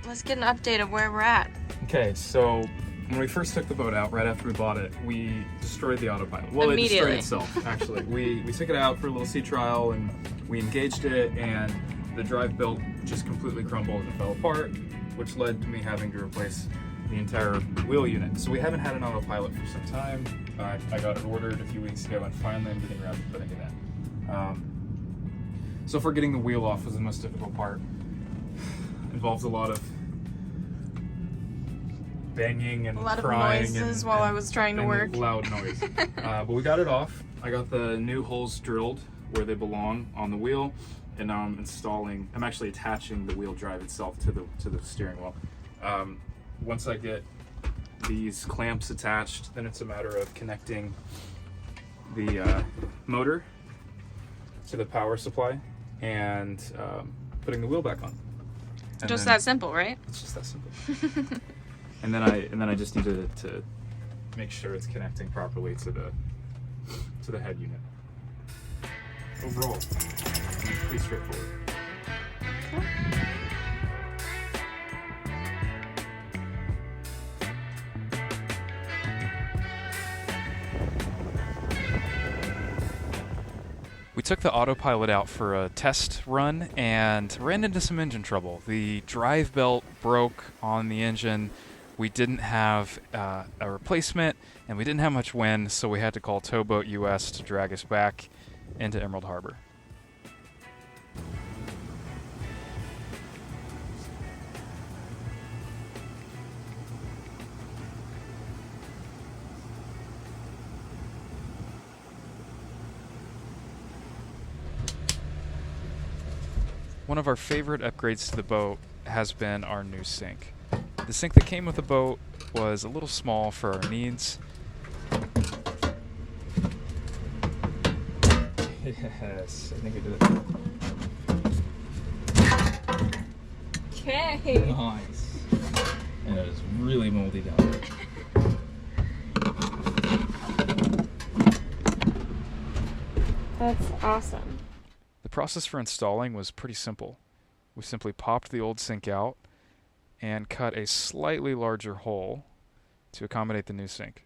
let's get an update of where we're at. Okay, so when we first took the boat out, right after we bought it, we destroyed the autopilot. Well, it destroyed itself, actually. we took it out for a little sea trial, and we engaged it, and the drive belt just completely crumbled and fell apart, which led to me having to replace the entire wheel unit. So we haven't had an autopilot for some time. I got it ordered a few weeks ago, and finally I'm getting around to putting it in. So for getting the wheel off was the most difficult part. Involves a lot of banging and a lot crying of noises and, while I was trying to work. Loud noise. But we got it off. I got the new holes drilled where they belong on the wheel, and now I'm actually attaching the wheel drive itself to the steering wheel. Once I get these clamps attached, then it's a matter of connecting the motor to the power supply and putting the wheel back on. And just that simple, right? It's just that simple. and then I just need to make sure it's connecting properly to the head unit. Overall, pretty straightforward. Okay. We took the autopilot out for a test run and ran into some engine trouble. The drive belt broke on the engine. We didn't have a replacement, and we didn't have much wind, so we had to call Towboat US to drag us back into Emerald Harbor. One of our favorite upgrades to the boat has been our new sink. The sink that came with the boat was a little small for our needs. Yes, I think I did it. Okay. Nice. And it is really moldy down there. That's awesome. The process for installing was pretty simple. We simply popped the old sink out and cut a slightly larger hole to accommodate the new sink.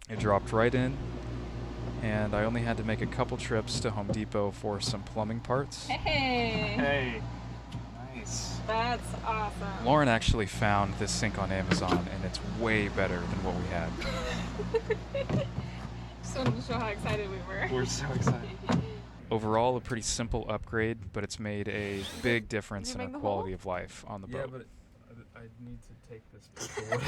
It dropped right in, and I only had to make a couple trips to Home Depot for some plumbing parts. Hey! Hey! Nice. That's awesome. Lauren actually found this sink on Amazon, and it's way better than what we had. Just wanted to show how excited we were. We're so excited. Overall, a pretty simple upgrade, but it's made a big difference in our quality of life on the boat. Yeah, but I need to take this before.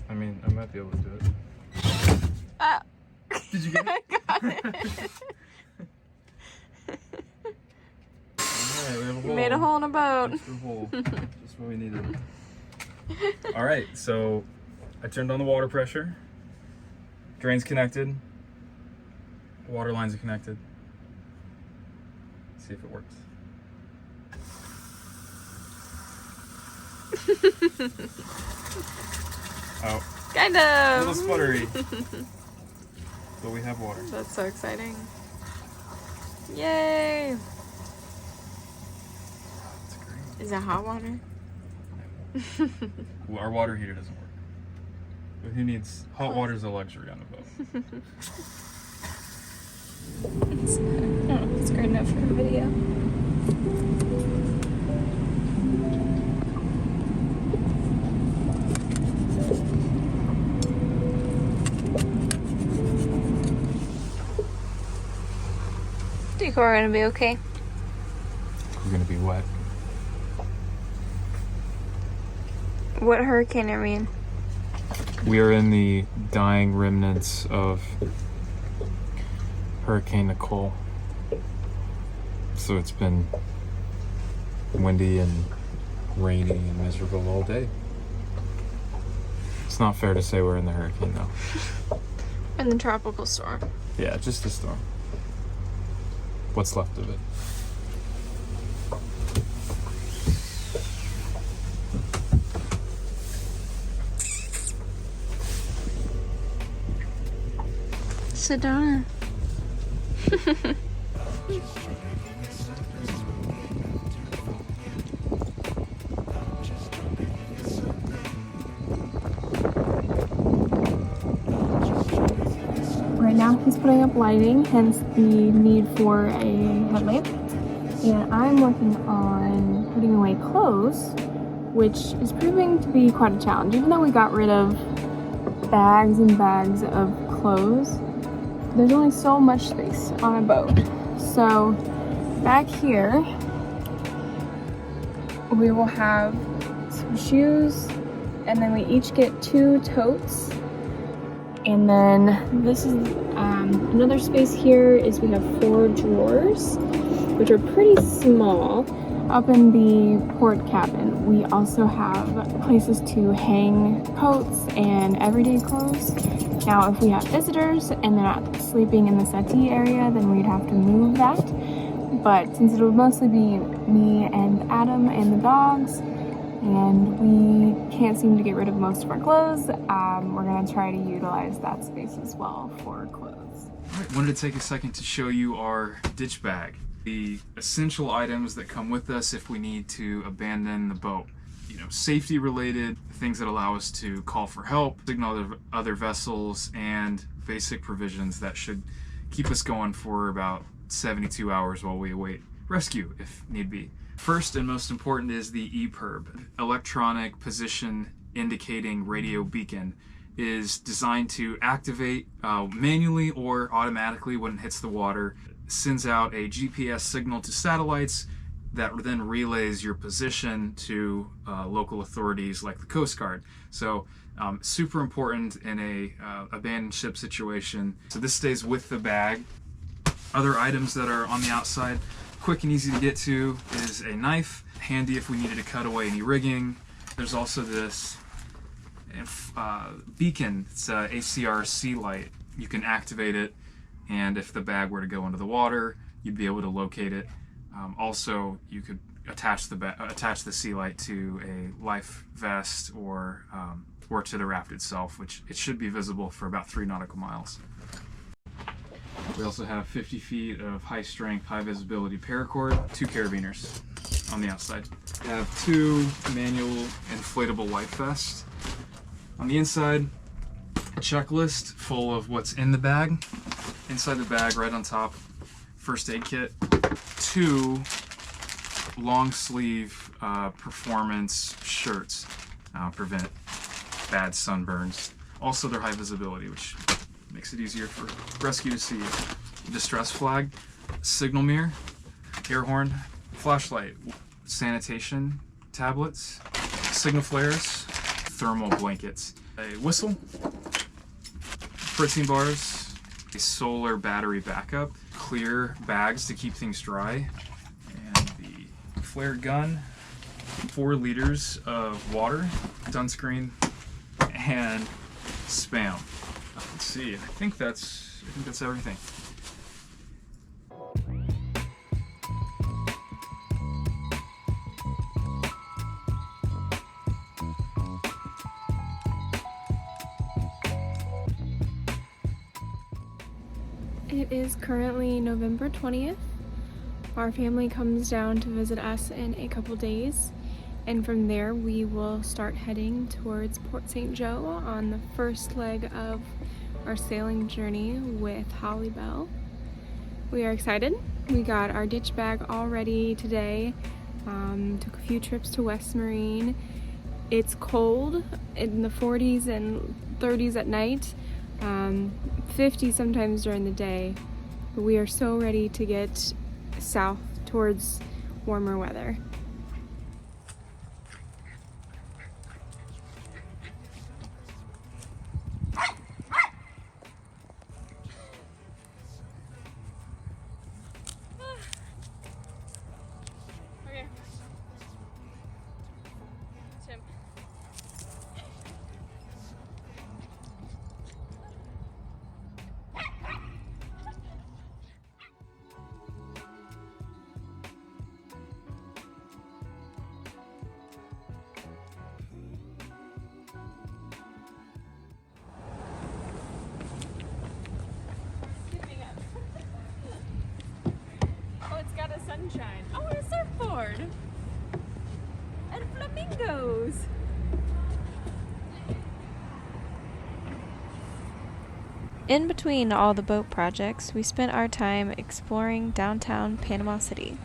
I mean, I might be able to do it. Did you get it? I got it. Alright, we have a hole. You made a hole in a boat. Just a hole. Just what we needed. Alright, so I turned on the water pressure. Drain's connected. Water lines are connected. Let's see if it works. Oh. Kind A of. little sputtery. But we have water. That's so exciting. Yay! That's great. Is that hot water? Well, our water heater doesn't work. But who needs hot water is a luxury on a boat. I don't know if it's great enough for a video. Think we're gonna be okay. We're gonna be wet. What hurricane are we in? We are in the dying remnants of Hurricane Nicole. So it's been windy and rainy and miserable all day. It's not fair to say we're in the hurricane though. In the tropical storm. Yeah, just the storm. What's left of it. Sedona. He's putting up lighting, hence the need for a headlamp. And I'm working on putting away clothes, which is proving to be quite a challenge. Even though we got rid of bags and bags of clothes, there's only so much space on a boat. So back here, we will have some shoes, and then we each get 2 totes. And then this is another space here is we have 4 drawers, which are pretty small. Up in the port cabin, we also have places to hang coats and everyday clothes. Now, if we have visitors and they're not sleeping in the settee area, then we'd have to move that. But since it would mostly be me and Adam and the dogs, and we can't seem to get rid of most of our clothes, we're gonna try to utilize that space as well for clothes. All right, wanted to take a second to show you our ditch bag. The essential items that come with us if we need to abandon the boat. You know, safety related, things that allow us to call for help, signal other vessels, and basic provisions that should keep us going for about 72 hours while we await rescue if need be. First and most important is the EPIRB, electronic position indicating radio beacon. Is designed to activate manually or automatically when it hits the water. Sends out a GPS signal to satellites that then relays your position to local authorities like the Coast Guard. So super important in a abandoned ship situation. So this stays with the bag. Other items that are on the outside, quick and easy to get to, is a knife, handy if we needed to cut away any rigging. There's also this beacon. It's a ACRC light. You can activate it, and if the bag were to go into the water, you'd be able to locate it. Also, you could attach the sea light to a life vest or to the raft itself, which it should be visible for about 3 nautical miles. We also have 50 feet of high strength, high visibility paracord, 2 carabiners on the outside. We have 2 manual inflatable life vests. On the inside, a checklist full of what's in the bag. Inside the bag, right on top, first aid kit, 2 long sleeve performance shirts, prevent bad sunburns. Also, they're high visibility, which makes it easier for rescue to see. Distress flag, signal mirror, air horn, flashlight, sanitation tablets, signal flares, thermal blankets, a whistle, protein bars, a solar battery backup, clear bags to keep things dry, and the flare gun, 4 liters of water, sunscreen, and Spam. Let's see. I think that's everything. It is currently November 20th. Our family comes down to visit us in a couple days, and from there we will start heading towards Port St. Joe on the first leg of our sailing journey with Holly Bell. We are excited. We got our ditch bag all ready today. Took a few trips to West Marine. It's cold, in the 40s and 30s at night, 50 sometimes during the day, but we are so ready to get south towards warmer weather. Sunshine. Oh, and a surfboard. And flamingos. In between all the boat projects, we spent our time exploring downtown Panama City.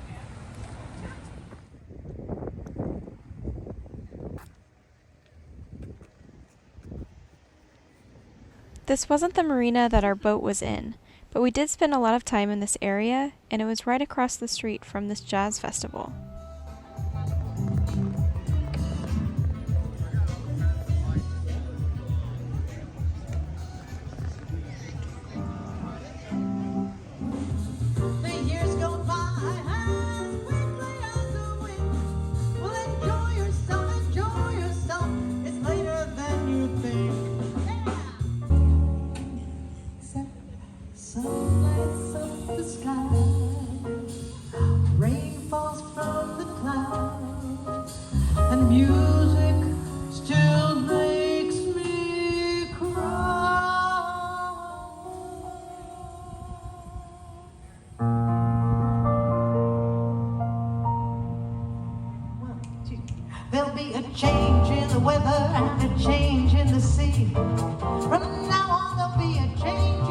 This wasn't the marina that our boat was in, but we did spend a lot of time in this area, and it was right across the street from this jazz festival. There'll be a change in the weather and a change in the sea. From now on there'll be a change